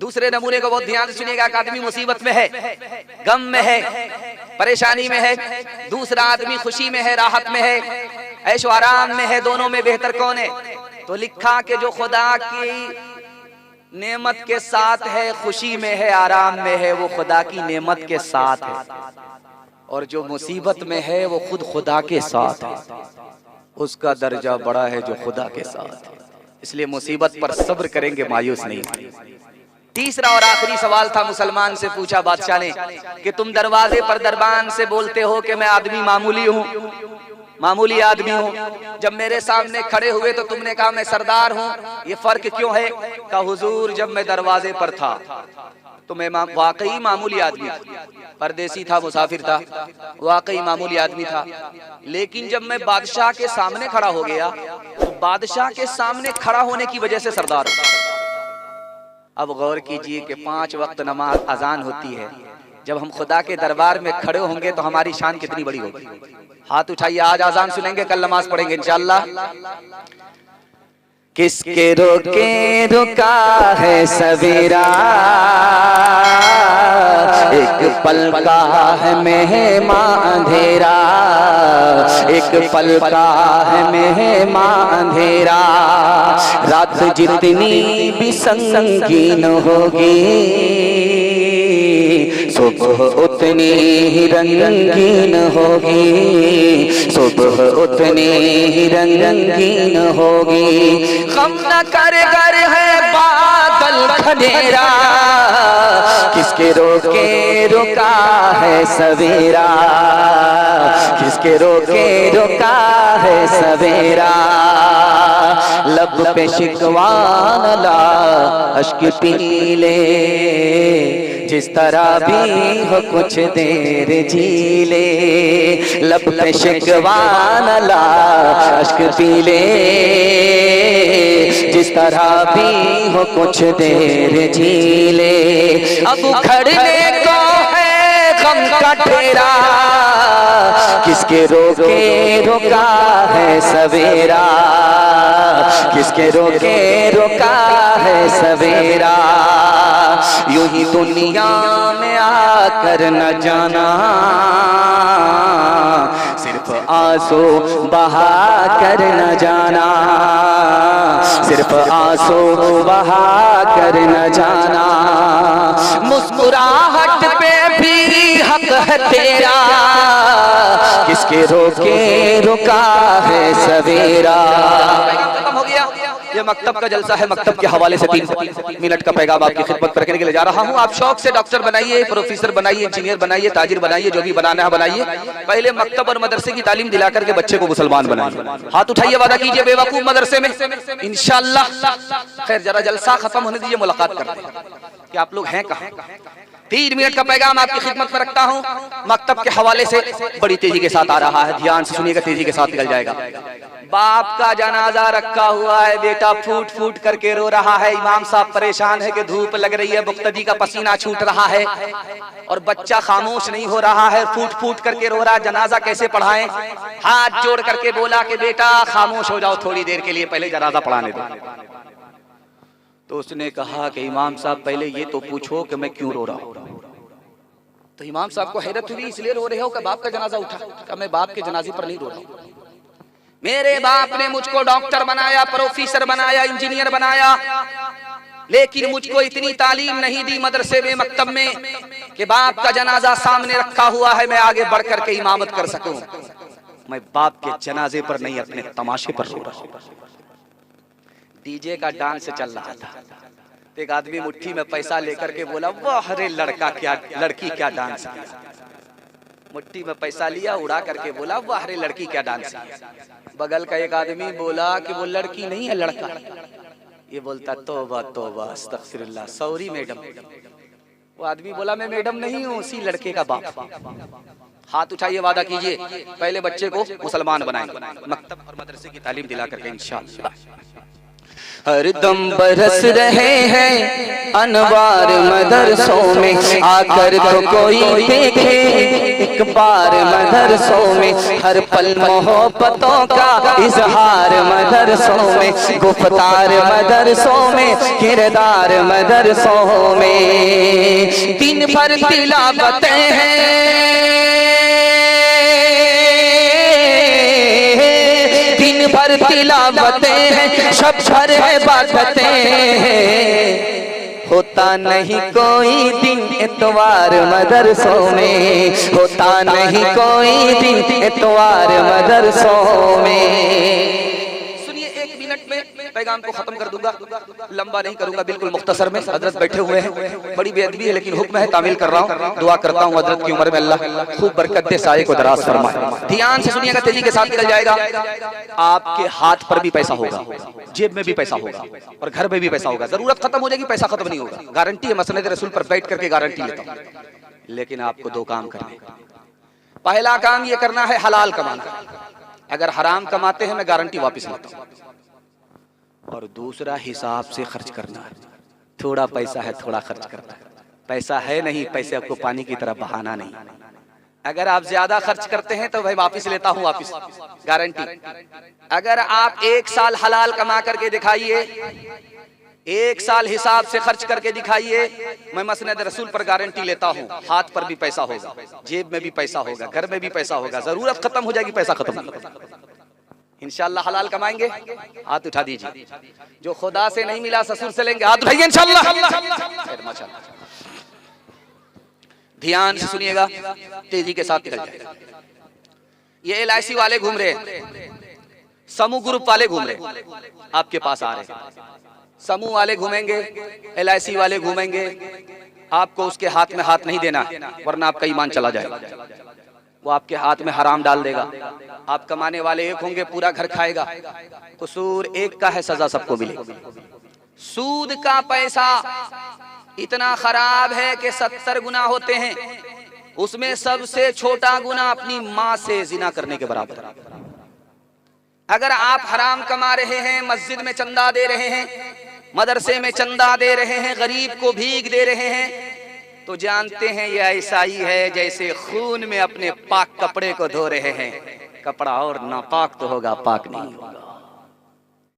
दूसरे नमूने को बहुत ध्यान से सुनिएगा। एक आदमी मुसीबत में है, गम में है, परेशानी में है, दूसरा आदमी खुशी में है, राहत में है, ऐशो आराम में है, दोनों में बेहतर कौन है? तो लिखा कि जो खुदा की नेमत के साथ है, खुशी में है, आराम में है, वो खुदा की नेमत के साथ है, और जो मुसीबत में है वो खुद खुदा के साथ है, उसका दर्जा बड़ा है जो खुदा के साथ है। इसलिए मुसीबत पर सब्र करेंगे, मायूस नहीं होंगे। तीसरा और आखिरी सवाल था, मुसलमान से पूछा बादशाह ने कि तुम दरवाजे पर दरबान से बोलते हो कि मैं आदमी मामूली हूँ, मामूली आदमी हूँ, जब मेरे सामने खड़े हुए तो तुमने कहा मैं सरदार हूँ, ये फर्क क्यों है? कहा हुजूर जब मैं दरवाजे पर था तो मैं वाकई मामूली आदमी था, परदेसी था, मुसाफिर था, वाकई मामूली आदमी था, लेकिन जब मैं बादशाह के सामने खड़ा हो गया तो बादशाह के सामने खड़ा होने की वजह से सरदार हूं। अब गौर कीजिए कि 5 वक्त नमाज अजान होती है, जब हम खुदा के दरबार में खड़े होंगे तो हमारी शान कितनी बड़ी होगी। हाथ उठाइए, आज अजान सुनेंगे, कल नमाज पढ़ेंगे इंशाअल्लाह। किसके रोके रुका है सवेरा, एक पल का है मेहमां अंधेरा, एक पल का है मेहमां अंधेरा, रात जितनी भी संगीन होगी सुबह उतनी ही रंगीन होगी, सुबह उतनी ही रंगीन होगी। गम न कर घर है बादल खनेरा, किसके रोके रुका है सवेरा, किसके रोके रुका है सवेरा, लब पे शिकवान ला अश्क पी ले, जिस तरह भी हो कुछ देर जी ले, लब पे शिकवान ला अश्क पी ले, जिस तरह भी हो कुछ देर जी ले। अब उखड़ने को है गम का ठेरा, किसके रोके रुका है सवेरा, किसके रोके रुका है सवेरा, यूं ही दुनिया में आकर न जाना, सिर्फ आंसू बहा कर न जाना, सिर्फ आंसू बहा कर न जाना, मुस्कुराहट पे भी हक है तेरा, किसके रोके रुका है सवेरा। हो गया, ये मकतब का जलसा है, मकतब के हवाले से 3 मिनट का पैगाम आपकी खिदमत पर रखने के लिए जा रहा हूँ। आप शौक से डॉक्टर बनाइए, प्रोफेसर बनाइए, इंजीनियर बनाइए, ताजिर बनाइए, जो भी बनाना है बनाइए, पहले मकतब और मदरसे की तालीम दिला करके बच्चे को मुसलमान बनाइए। हाथ उठाइए, वादा कीजिए बेवकूफ मदरसे में इंशाअल्लाह। खैर जरा जलसा खत्म होने दीजिए, मुलाकात करते हैं कि आप लोग हैं कहाँ। 3 मिनट का पैगाम आपकी खिदमत पर रखता हूँ, मकतब के हवाले से बड़ी तेजी के साथ आ रहा है, ध्यान से सुनिएगा, तेजी के साथ निकल जाएगा। बाप का जनाजा रखा हुआ है, बेटा फूट फूट करके रो रहा है, इमाम साहब परेशान है कि धूप लग रही है, मुक्तदी का पसीना छूट रहा है, और बच्चा खामोश नहीं हो रहा है, फूट फूट करके रो रहा है, जनाजा कैसे पढ़ाएं? हाथ जोड़ करके बोला कि बेटा खामोश हो जाओ थोड़ी देर के लिए, पहले जनाजा पढ़ाने दो। तो उसने कहा कि इमाम साहब पहले ये तो पूछो कि मैं क्यों रो रहा हूँ। तो इमाम साहब को हैरत हुई, इसलिए रो रहे हो कि बाप का जनाजा उठा? कि मैं बाप के जनाजे पर नहीं रो रहा हूँ, मेरे बाप ने मुझको डॉक्टर बनाया, प्रोफेसर बनाया, इंजीनियर बनाया, लेकिन मुझको इतनी तालीम नहीं दी मदरसे में, मकतब में, कि बाप का जनाजा सामने रखा हुआ है, मैं आगे बढ़ करके इमामत कर सकूं। मैं बाप के जनाजे पर नहीं, अपने तमाशे पर रो रहा हूं। डीजे का डांस चल रहा था, तो एक आदमी मुट्ठी में पैसा लेकर के बोला, वाह रे लड़का क्या, लड़की क्या डांस किया। मुट्ठी में पैसा लिया, उड़ा करके बोला, वाह रे लड़की क्या डांस किया। बगल का एक आदमी बोला कि वो लड़की नहीं है, लड़का। ये बोलता तौबा तौबा अस्तगफिरुल्लाह, सॉरी मैडम। वो आदमी बोला मैं मैडम नहीं हूँ, उसी लड़के का बाप। हाथ उठाइए, वादा कीजिए पहले बच्चे को मुसलमान बनाएंगे, मकतब और मदरसे की तालीम दिला करके इंशाअल्लाह। हर दम बरस रहे हैं अनवार मदरसों में, आकर तो कोई देखे एक बार मदरसों में। हर पल मोहब्बतों का इजहार मदरसों में, गुफ्तार मदरसों में, किरदार मदरसों में। दिन भर तिलावतें हैं, दिन भर तिलावतें हैं, शब भर इबादतें हैं। होता नहीं कोई दिन इतवार मदरसों में, होता नहीं कोई दिन इतवार मदरसों में। सुनिए, एक मिनट में पैगाम को खत्म कर दूंगा, लंबा नहीं करूंगा, बिल्कुल मुख्तसर में। हजरत बैठे हुए हैं, बड़ी बेअदबी है लेकिन हुक्म है, तामील कर रहा हूँ। दुआ करता हूँ हजरत की उम्र में अल्लाह खूब बरकत दे, साये को दराज फरमाए। ध्यान से सुनिएगा, तेजी के साथ निकल जाएगा। आपके हाथ पर भी पैसा होगा, जेब में भी पैसा होगा और घर में भी पैसा होगा। जरूरत खत्म हो जाएगी, पैसा खत्म नहीं होगा, गारंटी है। मसनद रसूल पर बैठ करके गारंटी लेता हूँ। लेकिन आपको दो काम करने, पहला काम ये करना है हलाल कमाना। अगर हराम कमाते हैं मैं गारंटी वापस लेता हूँ। और दूसरा हिसाब से खर्च करना है। थोड़ा पैसा है, थोड़ा खर्च करना है। पैसा है नहीं, पैसे आपको पानी की तरह बहाना नहीं। अगर आप ज्यादा खर्च करते हैं तो भाई वापस लेता हूं, वापस गारंटी। अगर आप एक साल हलाल कमा करके दिखाइए, एक साल हिसाब से खर्च करके दिखाइए, मैं मसनद रसूल पर गारंटी लेता हूं, हाथ पर भी पैसा होगा, जेब में भी पैसा होगा, घर में भी पैसा होगा। जरूरत खत्म हो जाएगी, पैसा खत्म नहीं होगा। इंशाल्लाह हलाल कमाएंगे, हाथ उठा दीजिए। जो खुदा से नहीं मिला ससुर से लेंगे, हाथ उठाइए इंशाल्लाह। माशाल्लाह, ध्यान से सुनिएगा, तेजी के साथ निकल जाएगा। ये LIC वाले घूम रहे हैं, समूह ग्रुप वाले घूम रहे हैं, आपके पास आ रहे हैं। समूह वाले घूमेंगे, LIC वाले घूमेंगे, आपको उसके हाथ में हाथ नहीं देना, वरना आपका ईमान चला जाएगा। वो आपके हाथ में हराम डाल देगा। आप कमाने वाले एक होंगे, पूरा घर खाएगा। कसूर एक का है, सजा सबको मिलेगी। सूद का पैसा इतना खराब है कि 70 गुना होते हैं, उसमें सबसे छोटा गुना अपनी माँ से जिना करने के बराबर। अगर आप हराम कमा रहे हैं, मस्जिद में चंदा दे रहे हैं, मदरसे में चंदा दे रहे हैं, गरीब को भीख दे रहे हैं, तो जानते हैं ये ऐसा ही है जैसे खून में अपने पाक कपड़े को धो रहे हैं। कपड़ा और नापाक तो होगा, पाक नहीं होगा।